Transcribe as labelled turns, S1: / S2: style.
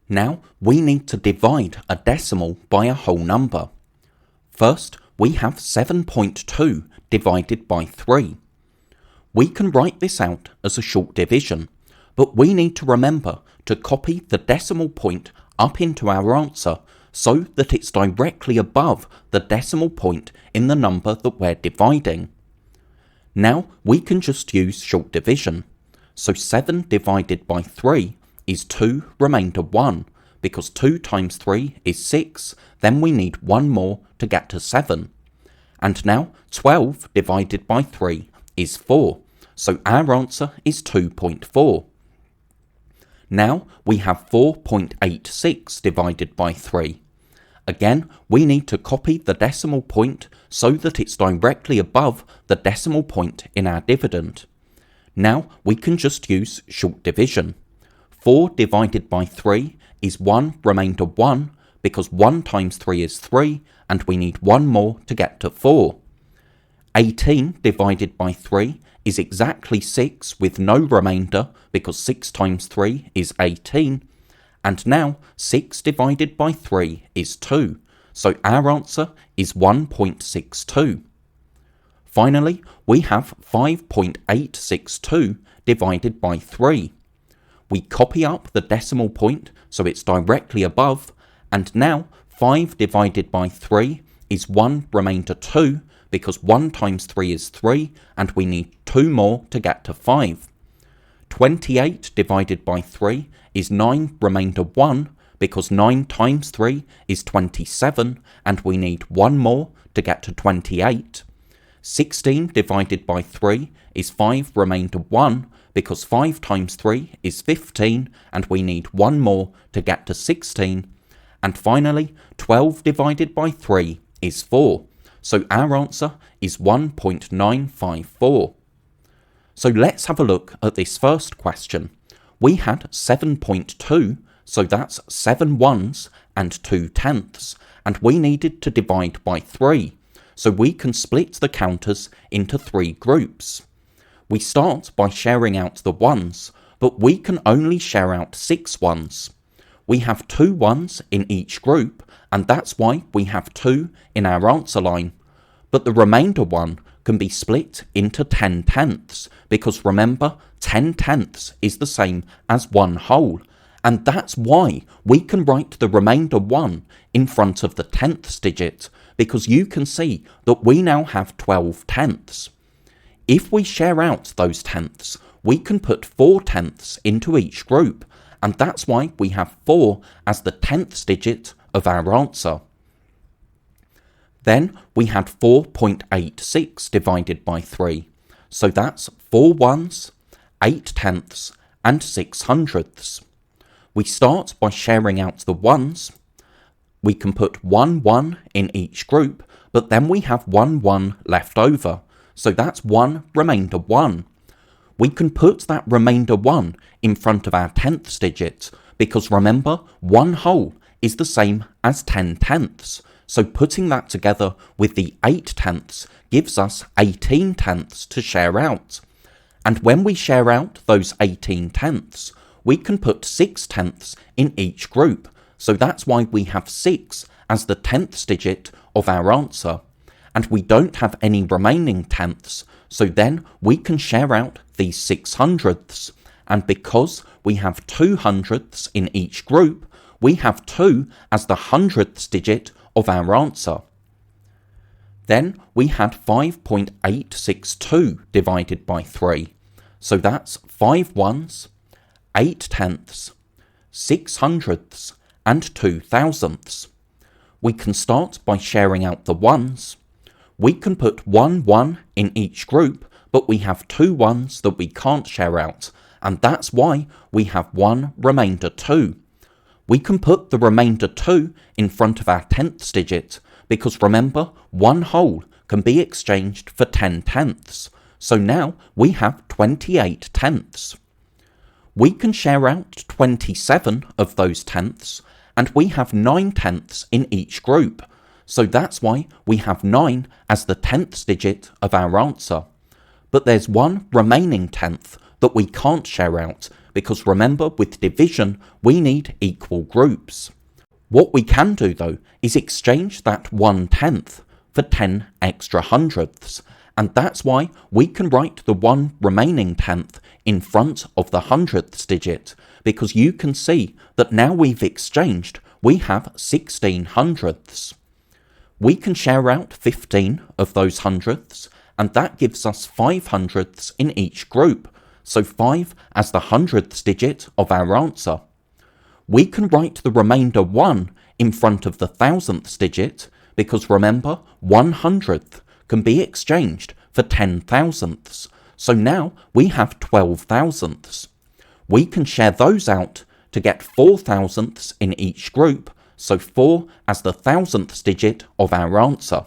S1: Now we need to divide a decimal by a whole number. First, we have 7.2 divided by 3. We can write this out as a short division, but we need to remember to copy the decimal point up into our answer so that it's directly above the decimal point in the number that we're dividing. Now we can just use short division. So 7 divided by 3 is 2 remainder 1, because 2 times 3 is 6, then we need 1 more to get to 7. And now 12 divided by 3 is 4, so our answer is 2.4. Now we have 4.86 divided by 3. Again, we need to copy the decimal point so that it's directly above the decimal point in our dividend. Now we can just use short division. 4 divided by 3 is 1 remainder 1, because 1 times 3 is 3, and we need 1 more to get to 4. 18 divided by 3 is exactly 6 with no remainder, because 6 times 3 is 18. And now 6 divided by 3 is 2, so our answer is 1.62. Finally, we have 5.862 divided by 3. We copy up the decimal point so it's directly above, and now 5 divided by 3 is 1 remainder 2, because 1 times 3 is 3, and we need 2 more to get to 5. 28 divided by 3 is 9 remainder 1, because 9 times 3 is 27, and we need 1 more to get to 28. 16 divided by 3 is 5 remainder 1, because 5 times 3 is 15, and we need 1 more to get to 16. And finally, 12 divided by 3 is 4, so our answer is 1.954. So let's have a look at this first question. We had 7.2, so that's 7 ones and 2 tenths, and we needed to divide by 3, so we can split the counters into 3 groups. We start by sharing out the ones, but we can only share out 6 ones. We have 2 ones in each group, and that's why we have 2 in our answer line. But the remainder 1 can be split into 10 tenths, because remember, 10 tenths is the same as 1 whole, and that's why we can write the remainder 1 in front of the tenths digit, because you can see that we now have 12 tenths. If we share out those tenths, we can put 4 tenths into each group, and that's why we have 4 as the tenths digit of our answer. Then we had 4.86 divided by 3, so that's 4 ones, 8 tenths, and 6 hundredths. We start by sharing out the ones. We can put 1 1 in each group, but then we have 1 1 left over, so that's 1 remainder 1. We can put that remainder 1 in front of our tenths digit, because remember, 1 whole is the same as 10 tenths, so putting that together with the 8 tenths gives us 18 tenths to share out. And when we share out those 18 tenths, we can put 6 tenths in each group, so that's why we have 6 as the tenths digit of our answer. And we don't have any remaining tenths, so then we can share out these 6 hundredths, and because we have 2 hundredths in each group, we have 2 as the hundredths digit of our answer. Then we had 5.862 divided by 3, so that's 5 ones, 8 tenths, 6 hundredths, and 2 thousandths. We can start by sharing out the ones. We can put 1 1 in each group, but we have 2 ones that we can't share out, and that's why we have 1 remainder 2. We can put the remainder 2 in front of our tenths digit, because remember, 1 whole can be exchanged for 10 tenths, so now we have 28 tenths. We can share out 27 of those tenths, and we have 9 tenths in each group, so that's why we have 9 as the tenths digit of our answer. But there's 1 remaining tenth that we can't share out, because remember, with division, we need equal groups. What we can do though is exchange that 1/10 for 10 extra hundredths, and that's why we can write the one remaining tenth in front of the hundredths digit, because you can see that now we've exchanged, we have 16 hundredths. We can share out 15 of those hundredths, and that gives us 5 hundredths in each group, so 5 as the hundredths digit of our answer. We can write the remainder 1 in front of the thousandths digit, because remember, 1/100th can be exchanged for 10 thousandths, so now we have 12 thousandths. We can share those out to get 4 thousandths in each group, so 4 as the thousandths digit of our answer.